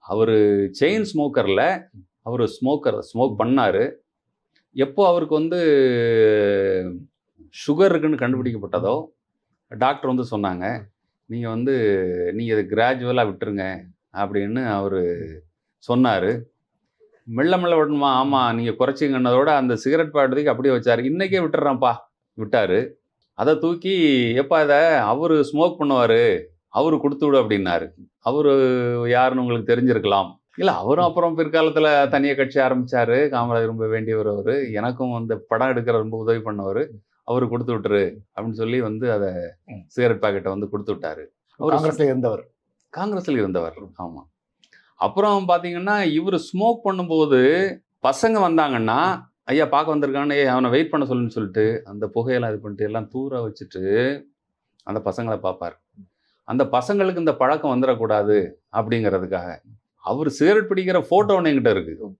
அவரு செயின் ஸ்மோக்கர்ல அவரு ஸ்மோக் பண்ணாரு. எப்போ அவருக்கு வந்து சுகர் இருக்குன்னு கண்டுபிடிக்கப்பட்டதோ, டாக்டர் வந்து சொன்னாங்க, நீங்க இத கிராஜுவலா விட்டுருங்க அப்படின்னு அவரு சொன்னாரு. மெல்ல மெல்ல விடணுமா? ஆமா, நீங்க குறைச்சிங்கன்னதோட அந்த சிகரெட் பாக்கெட்ட அப்படியே வச்சாரு. இன்னைக்கே விட்டுர்றேன்ப்பா விட்டாரு. அத தூக்கி எப்பா இத அவரு ஸ்மோக் பண்ணுவாரு. அவரு குடுத்து விடு அப்படின்னாரு. அவரு யாருன்னு உங்களுக்கு தெரிஞ்சிருக்கலாம். இல்ல அவரும் அப்புறம் பிற்காலத்துல தனியா கட்சி ஆரம்பிச்சாரு. காமராஜர் ரொம்ப வேண்டியவர் அவரு. எனக்கும் வந்து படம் எடுக்கிற ரொம்ப உதவி பண்ணவரு. அவரு குடுத்து விட்டுரு அப்படின்னு சொல்லி வந்து அத சிகரெட் பாக்கெட்ட வந்து குடுத்து விட்டாரு. அவரு காங்கிரஸ்ல இருந்தவர். காங்கிரஸ்ல இருந்தவர். ஆமா. அப்புறம் பார்த்தீங்கன்னா, இவரு ஸ்மோக் பண்ணும்போது பசங்க வந்தாங்கன்னா, ஐயா பார்க்க வந்திருக்கான்னு, ஏய் அவன வெயிட் பண்ண சொல்லுன்னு சொல்லிட்டு, அந்த புகையெல்லாம் இது பண்ணிட்டு எல்லாம் தூர வச்சுட்டு, அந்த பசங்கள பார்ப்பாரு. அந்த பசங்களுக்கு இந்த பழக்கம் வந்துறக்கூடாது அப்படிங்கிறதுக்காக. அவரு சிகரெட் பிடிக்கிற ஃபோட்டோ ஒண்ணு என்கிட்ட இருக்கு.